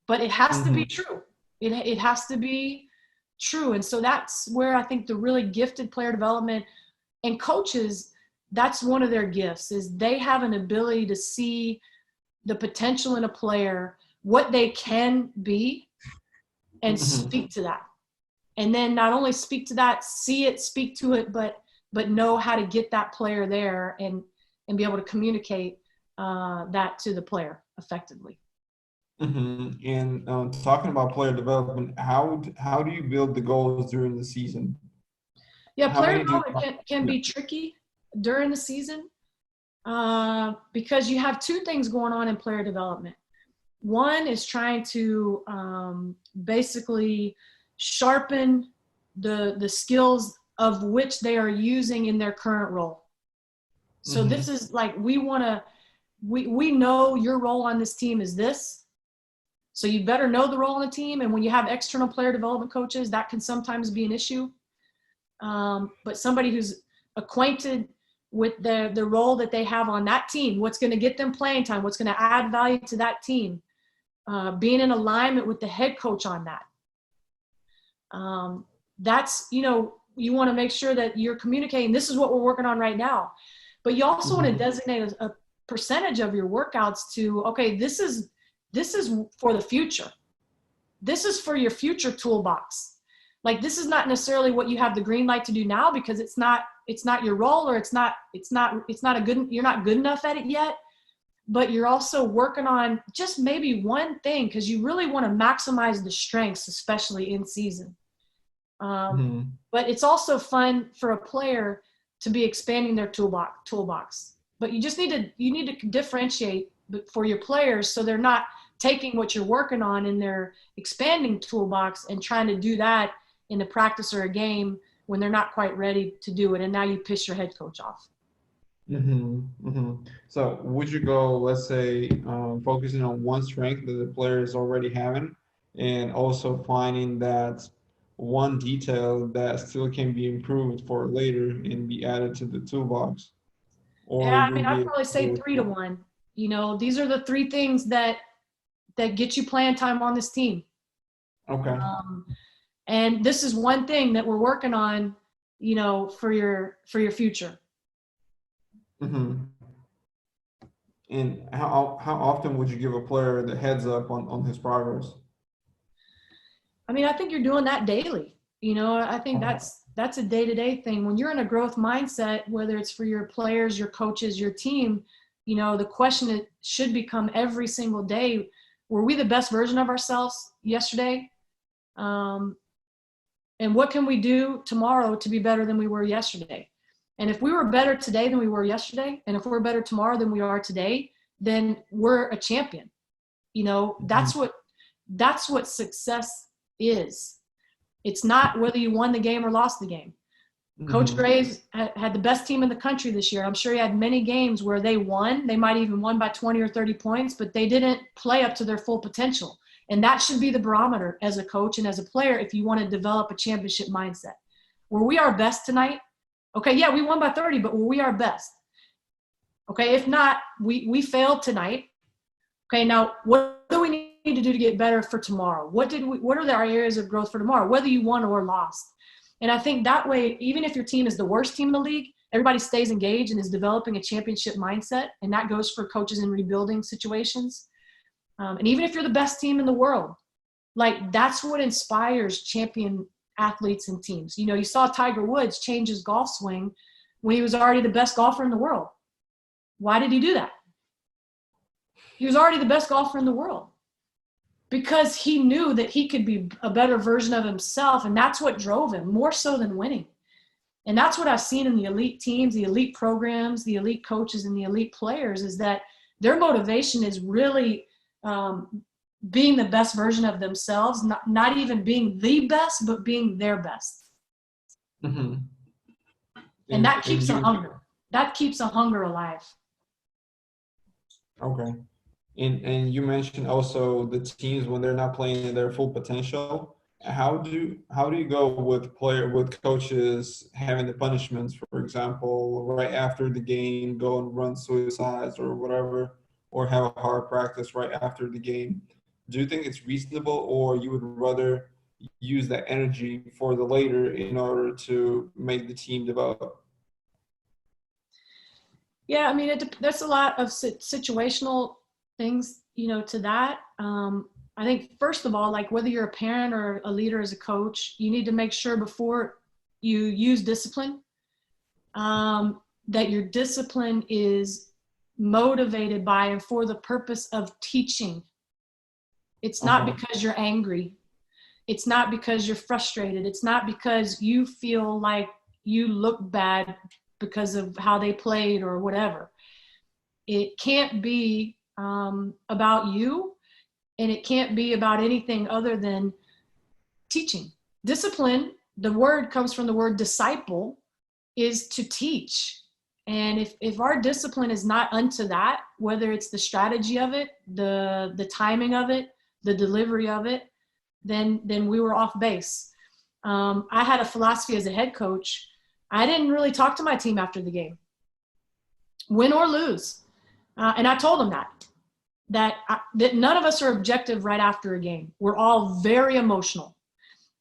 but it has to be true. It has to be true. And so that's where I think the really gifted player development and coaches, that's one of their gifts, is they have an ability to see the potential in a player, what they can be, and speak to that. And then not only speak to that, see it, speak to it, but know how to get that player there and be able to communicate that to the player effectively. And talking about player development, how do you build the goals during the season? Yeah, player development can be tricky during the season because you have two things going on in player development. One is trying to basically sharpen the skills of which they are using in their current role. So this is like, we know your role on this team is this. So you better know the role on the team. And when you have external player development coaches, that can sometimes be an issue. But somebody who's acquainted with the role that they have on that team, what's going to get them playing time, what's going to add value to that team, being in alignment with the head coach on that. That's, you want to make sure that you're communicating, this is what we're working on right now. But you also want to designate a percentage of your workouts to, okay, this is for the future. This is for your future toolbox. Like, this is not necessarily what you have the green light to do now, because it's not your role, or you're not good enough at it yet. But you're also working on just maybe one thing, because you really want to maximize the strengths, especially in season. But it's also fun for a player to be expanding their toolbox. But you need to differentiate for your players, so they're not taking what you're working on in their expanding toolbox and trying to do that in a practice or a game when they're not quite ready to do it. And now you piss your head coach off. So would you go, let's say, focusing on one strength that the player is already having, and also finding that one detail that still can be improved for later and be added to the toolbox? Or Yeah, I mean, I'd probably say 3 to 1. These are the 3 things that get you playing time on this team. Okay. And this is one thing that we're working on, for your future. And how often would you give a player the heads up on his progress? mean, I think you're doing that daily. I think that's a day-to-day thing. When you're in a growth mindset, whether it's for your players, your coaches, your team, the question that should become every single day, were we the best version of ourselves yesterday? And what can we do tomorrow to be better than we were yesterday? And if we were better today than we were yesterday, and if we're better tomorrow than we are today, then we're a champion. That's what success is. It's not whether you won the game or lost the game. Coach Graves had the best team in the country this year. I'm sure he had many games where they won. They might even won by 20 or 30 points, but they didn't play up to their full potential. And that should be the barometer as a coach and as a player if you want to develop a championship mindset. Were we our best tonight? Okay, yeah, we won by 30, but were we our best? Okay, if not, we failed tonight. Okay, now what do we need to do to get better for tomorrow? What are our areas of growth for tomorrow, whether you won or lost? And I think that way, even if your team is the worst team in the league, everybody stays engaged and is developing a championship mindset. And that goes for coaches in rebuilding situations. And even if you're the best team in the world, like that's what inspires champion athletes and teams. You saw Tiger Woods change his golf swing when he was already the best golfer in the world. Why did he do that? He was already the best golfer in the world because he knew that he could be a better version of himself. And that's what drove him more so than winning. And that's what I've seen in the elite teams, the elite programs, the elite coaches, and the elite players is that their motivation is really being the best version of themselves, not even being the best, but being their best. Mm-hmm. And that keeps a hunger. That keeps a hunger alive. Okay. And you mentioned also the teams when they're not playing at their full potential. How do you go with coaches having the punishments, for example, right after the game, go and run suicides or whatever, or have a hard practice right after the game? Do you think it's reasonable, or you would rather use that energy for the later in order to make the team develop? Yeah, I mean, there's a lot of situational things, to that. I think, first of all, like whether you're a parent or a leader as a coach, you need to make sure before you use discipline, that your discipline is motivated by and for the purpose of teaching. It's not because you're angry. It's not because you're frustrated. It's not because you feel like you look bad because of how they played or whatever. It can't be about you, and it can't be about anything other than teaching. Discipline, the word comes from the word disciple, is to teach. And if our discipline is not unto that, whether it's the strategy of it, the timing of it, the delivery of it, then we were off base. I had a philosophy as a head coach. I didn't really talk to my team after the game, win or lose. And I told them that none of us are objective right after a game. We're all very emotional.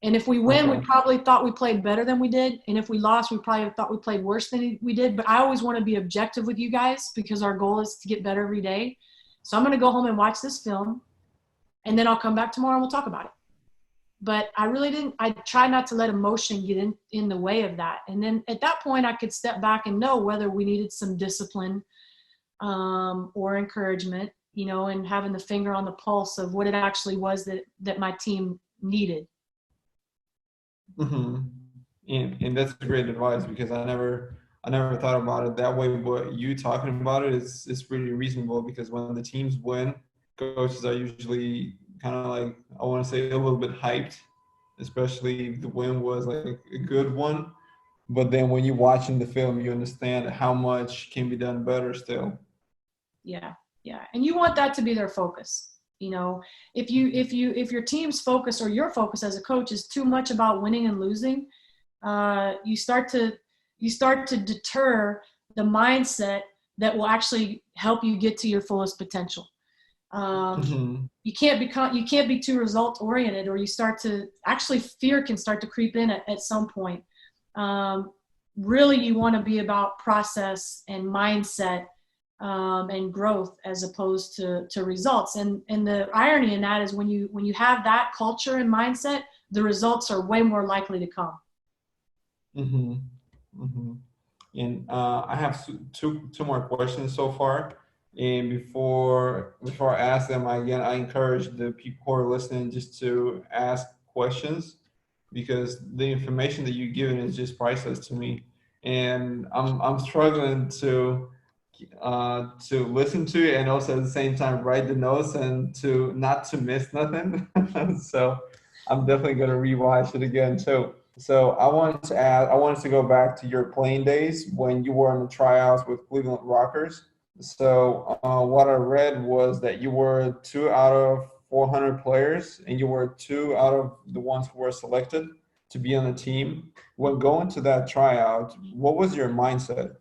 And if we win, we probably thought we played better than we did. And if we lost, we probably thought we played worse than we did. But I always want to be objective with you guys because our goal is to get better every day. So I'm going to go home and watch this film, and then I'll come back tomorrow and we'll talk about it. But I try not to let emotion get in the way of that. And then at that point, I could step back and know whether we needed some discipline or encouragement, and having the finger on the pulse of what it actually was that my team needed. Mm-hmm. And that's great advice because I never thought about it that way. But you talking about it is pretty reasonable because when the teams win, coaches are usually kind of like, I want to say, a little bit hyped, especially if the win was like a good one. But then when you're watching the film, you understand how much can be done better still. Yeah. And you want that to be their focus. If your team's focus or your focus as a coach is too much about winning and losing, you start to deter the mindset that will actually help you get to your fullest potential. You can't be too result oriented, or you start to actually fear can start to creep in at some point. Really, you want to be about process and mindset and growth as opposed to results. And the irony in that is when you have that culture and mindset, the results are way more likely to come. Mm-hmm. Mm-hmm. And I have two more questions so far. And before I ask them, I encourage the people who are listening just to ask questions, because the information that you're giving is just priceless to me. And I'm struggling to listen to it and also at the same time write the notes and to not to miss nothing. So I'm definitely gonna rewatch it again too. So I wanted to go back to your playing days when you were in the tryouts with Cleveland Rockers. So what I read was that you were 2 out of 400 players, and you were 2 out of the ones who were selected to be on the team. When going to that tryout, what was your mindset?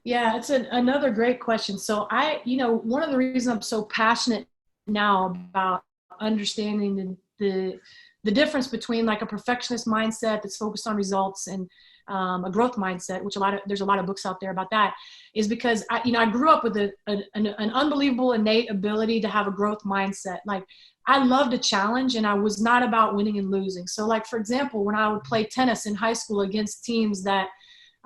Yeah, it's another great question. So one of the reasons I'm so passionate now about understanding the difference between like a perfectionist mindset that's focused on results and a growth mindset, which there's a lot of books out there about that, is because I grew up with an unbelievable innate ability to have a growth mindset. Like I loved a challenge, and I was not about winning and losing. So like, for example, when I would play tennis in high school against teams that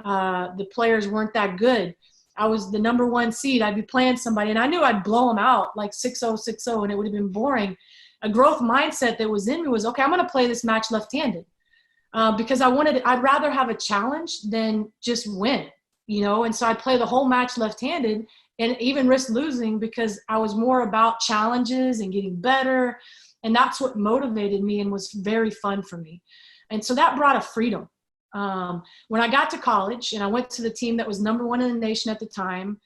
the players weren't that good, I was the number 1 seed. I'd be playing somebody and I knew I'd blow them out like 6-0, 6-0, and it would have been boring. A growth mindset that was in me was, okay, I'm going to play this match left-handed because I'd rather have a challenge than just win, and so I'd play the whole match left-handed and even risk losing because I was more about challenges and getting better. And that's what motivated me and was very fun for me. And so that brought a freedom. When I got to college and I went to the team that was number 1 in the nation at the time,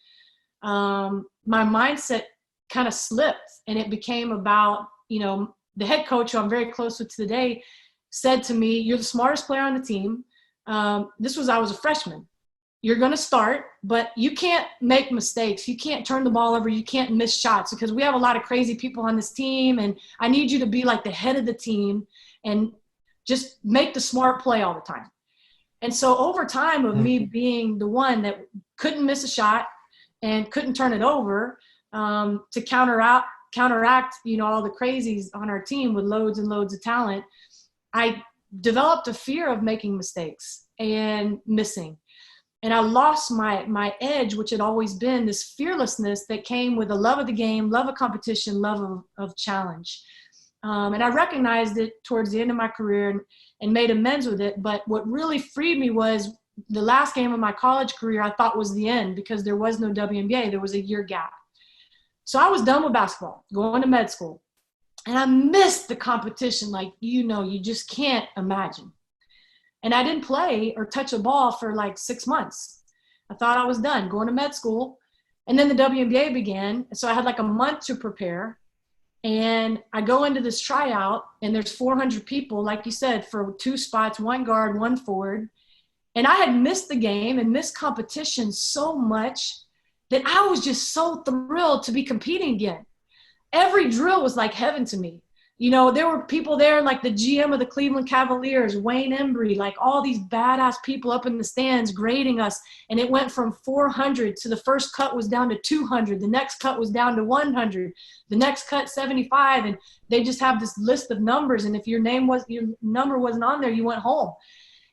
my mindset kind of slipped, and it became about, the head coach, who I'm very close with today, said to me, "You're the smartest player on the team." I was a freshman. "You're going to start, but you can't make mistakes. You can't turn the ball over. You can't miss shots because we have a lot of crazy people on this team, and I need you to be like the head of the team and just make the smart play all the time." And so over time of me being the one that couldn't miss a shot and couldn't turn it over, to counteract, all the crazies on our team with loads and loads of talent, I developed a fear of making mistakes and missing. And I lost my edge, which had always been this fearlessness that came with a love of the game, love of competition, love of challenge. And I recognized it towards the end of my career and made amends with it. But what really freed me was the last game of my college career. I thought was the end because there was no WNBA. There was a year gap. So I was done with basketball, going to med school. And I missed the competition like, you just can't imagine. And I didn't play or touch a ball for like 6 months. I thought I was done going to med school. And then the WNBA began. So I had like a month to prepare. And I go into this tryout, and there's 400 people, like you said, for 2 spots, 1 guard, 1 forward. And I had missed the game and missed competition so much that I was just so thrilled to be competing again. Every drill was like heaven to me. There were people there like the GM of the Cleveland Cavaliers, Wayne Embry, like all these badass people up in the stands grading us. And it went from 400 to the first cut was down to 200. The next cut was down to 100. The next cut 75. And they just have this list of numbers. And if your number wasn't on there, you went home.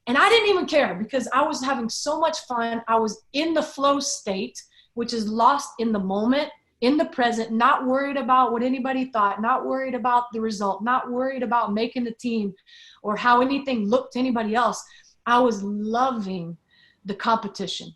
And I didn't even care because I was having so much fun. I was in the flow state, which is lost in the moment, in the present, not worried about what anybody thought, not worried about the result, not worried about making the team or how anything looked to anybody else. I was loving the competition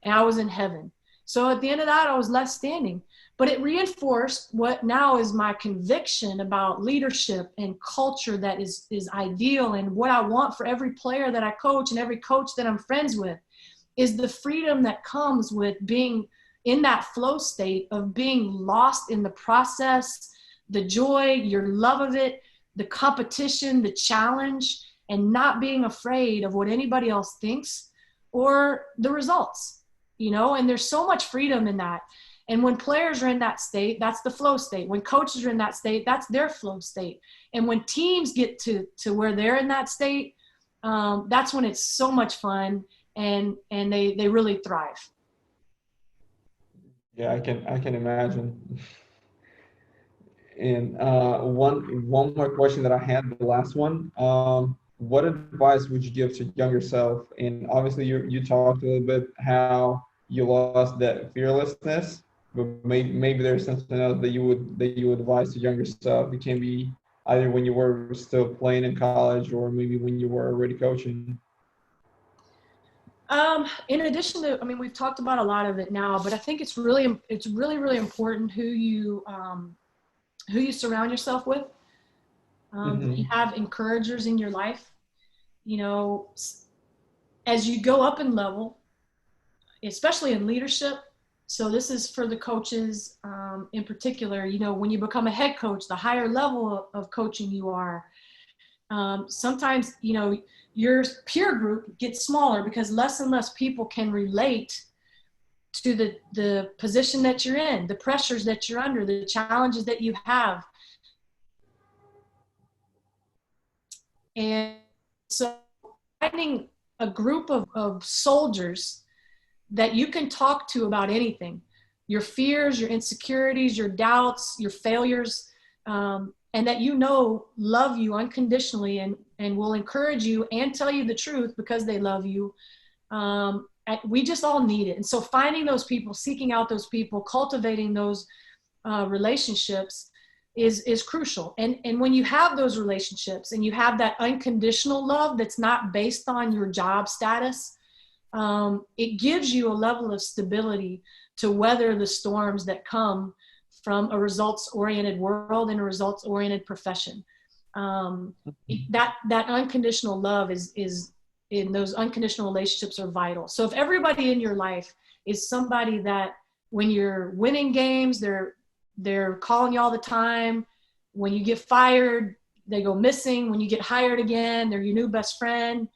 and I was in heaven. So at the end of that, I was left standing. But it reinforced what now is my conviction about leadership and culture that is ideal, and what I want for every player that I coach and every coach that I'm friends with is the freedom that comes with being in that flow state of being lost in the process, the joy, your love of it, the competition, the challenge, and not being afraid of what anybody else thinks or the results, and there's so much freedom in that. And when players are in that state, that's the flow state. When coaches are in that state, that's their flow state. And when teams get to where they're in that state, that's when it's so much fun and they really thrive. Yeah, I can imagine. And one more question that I had, the last one. What advice would you give to younger self? And obviously, you talked a little bit how you lost that fearlessness, but maybe there's something else that you would advise to younger self. It can be either when you were still playing in college, or maybe when you were already coaching. In addition to, I mean, we've talked about a lot of it now, but I think it's really important who you surround yourself with. You have encouragers in your life. You know, as you go up in level, especially in leadership. So this is for the coaches in particular. You know, when you become a head coach, the higher level of coaching you are, sometimes, you know, your peer group gets smaller because less and less people can relate to the position that you're in, the pressures that you're under, the challenges that you have. And so finding a group of soldiers that you can talk to about anything, your fears, your insecurities, your doubts, your failures, and that you know love you unconditionally and will encourage you and tell you the truth because they love you. We just all need it. And so finding those people, seeking out those people, cultivating those relationships is crucial. And when you have those relationships and you have that unconditional love that's not based on your job status, it gives you a level of stability to weather the storms that come from a results-oriented world and a results-oriented profession. That unconditional love is in those unconditional relationships are vital. So if everybody in your life is somebody that when you're winning games, they're calling you all the time. When you get fired, they go missing. When you get hired again, they're your new best friend.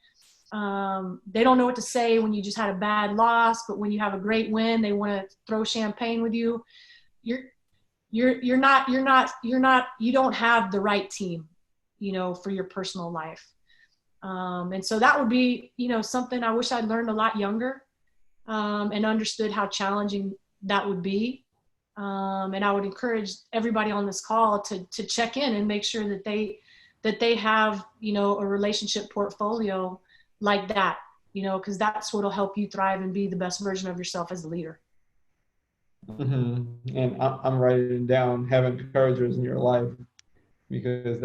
They don't know what to say when you just had a bad loss, but when you have a great win, they want to throw champagne with you. You don't have the right team, you know, for your personal life. And so that would be, you know, something I wish I'd learned a lot younger, and understood how challenging that would be. And I would encourage everybody on this call to check in and make sure that they have, you know, a relationship portfolio like that, you know, because that's what'll help you thrive and be the best version of yourself as a leader. And I'm writing down having encouragers in your life, because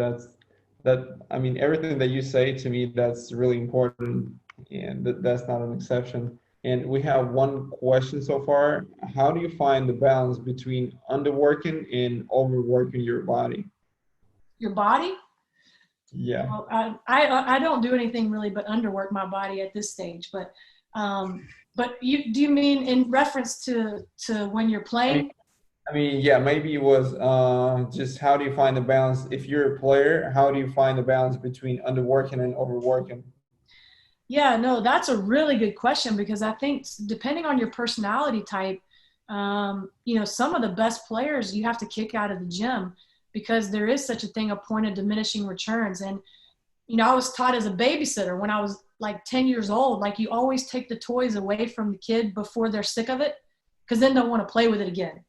I mean, everything that you say to me, that's really important, and that's not an exception. And we have one question so far. How do you find the balance between underworking and overworking your body? Your body? Yeah. Well, I don't do anything really but underwork my body at this stage. But do you mean in reference to when you're playing? I mean, yeah, maybe it was just how do you find the balance? If you're a player, how do you find the balance between underworking and overworking? Yeah, no, that's a really good question, because I think depending on your personality type, you know, some of the best players you have to kick out of the gym because there is such a thing, a point of diminishing returns. And, you know, I was taught as a babysitter when I was like 10 years old, like you always take the toys away from the kid before they're sick of it, because then they'll want to play with it again.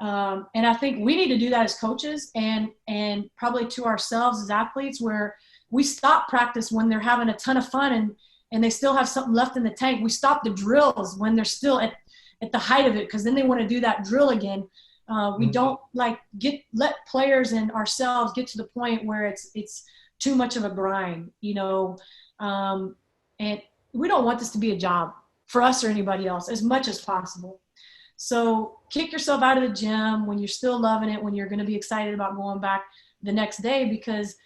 And I think we need to do that as coaches and probably to ourselves as athletes, where we stop practice when they're having a ton of fun and they still have something left in the tank. We stop the drills when they're still at the height of it, because then they want to do that drill again. We don't let players and ourselves get to the point where it's too much of a grind, you know, and we don't want this to be a job for us or anybody else as much as possible. So kick yourself out of the gym when you're still loving it, when you're going to be excited about going back the next day, because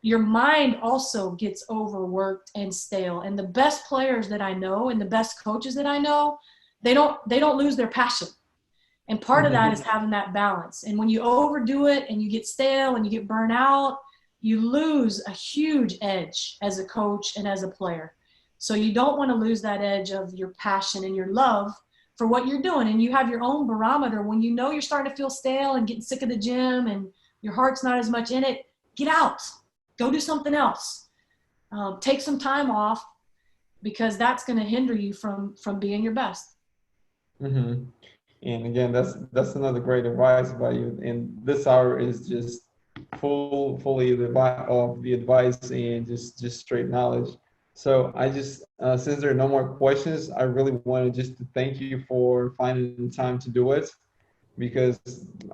your mind also gets overworked and stale. And the best players that I know and the best coaches that I know, they don't lose their passion. And part of that is having that balance. And when you overdo it and you get stale and you get burnt out, you lose a huge edge as a coach and as a player. So you don't want to lose that edge of your passion and your love for what you're doing. And you have your own barometer. When you know you're starting to feel stale and getting sick of the gym and your heart's not as much in it, get out. Go do something else. Take some time off, because that's going to hinder you from being your best. And again, that's another great advice by you. And this hour is just fully of the advice and just straight knowledge. So I just since there are no more questions, I really wanted just to thank you for finding the time to do it, because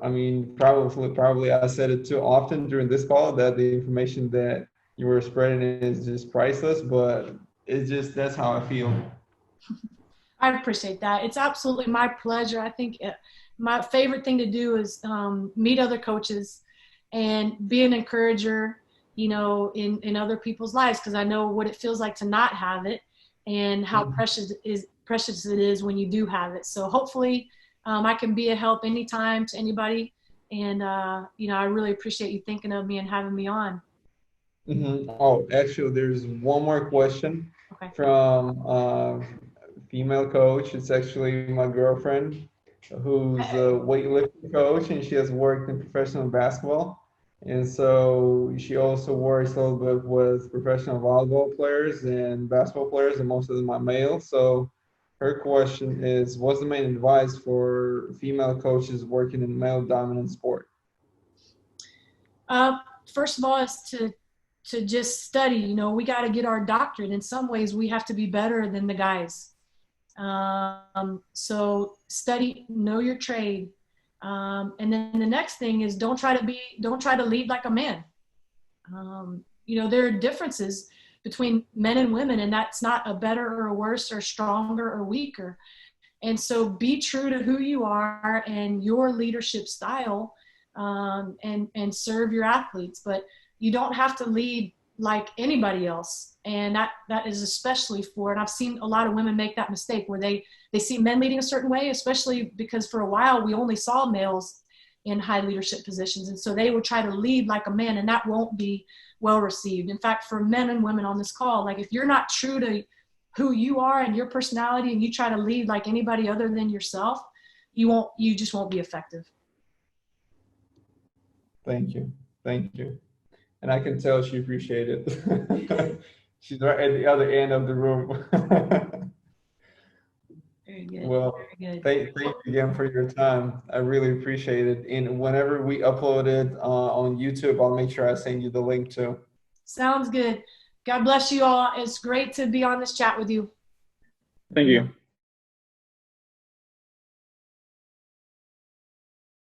I mean probably I said it too often during this call that the information that you were spreading is just priceless, but it's just that's how I feel. I appreciate that. It's absolutely my pleasure. I think my favorite thing to do is meet other coaches and be an encourager, you know, in other people's lives, because I know what it feels like to not have it and how precious it is when you do have it. So hopefully I can be a help anytime to anybody. And, you know, I really appreciate you thinking of me and having me on. Oh, actually, there's one more question Okay. from female coach. It's actually my girlfriend, who's a weightlifting coach, and she has worked in professional basketball. And so she also works a little bit with professional volleyball players and basketball players, and most of them are male. So her question is, what's the main advice for female coaches working in male-dominant sport? First of all, is to just study. You know, we got to get our doctorate. In some ways, we have to be better than the guys. So study, know your trade. And then the next thing is don't try to lead like a man. You know, there are differences between men and women, and that's not a better or a worse or stronger or weaker. And so be true to who you are and your leadership style, and serve your athletes. But you don't have to lead like anybody else. And that is especially for, and I've seen a lot of women make that mistake where they see men leading a certain way, especially because for a while we only saw males in high leadership positions. And so they would try to lead like a man, and that won't be well received. In fact, for men and women on this call, like if you're not true to who you are and your personality and you try to lead like anybody other than yourself, you just won't be effective. Thank you. Thank you. And I can tell she appreciated it. She's right at the other end of the room. Very good. Well, Very good. thank you again for your time. I really appreciate it. And whenever we upload it on YouTube, I'll make sure I send you the link too. Sounds good. God bless you all. It's great to be on this chat with you. Thank you.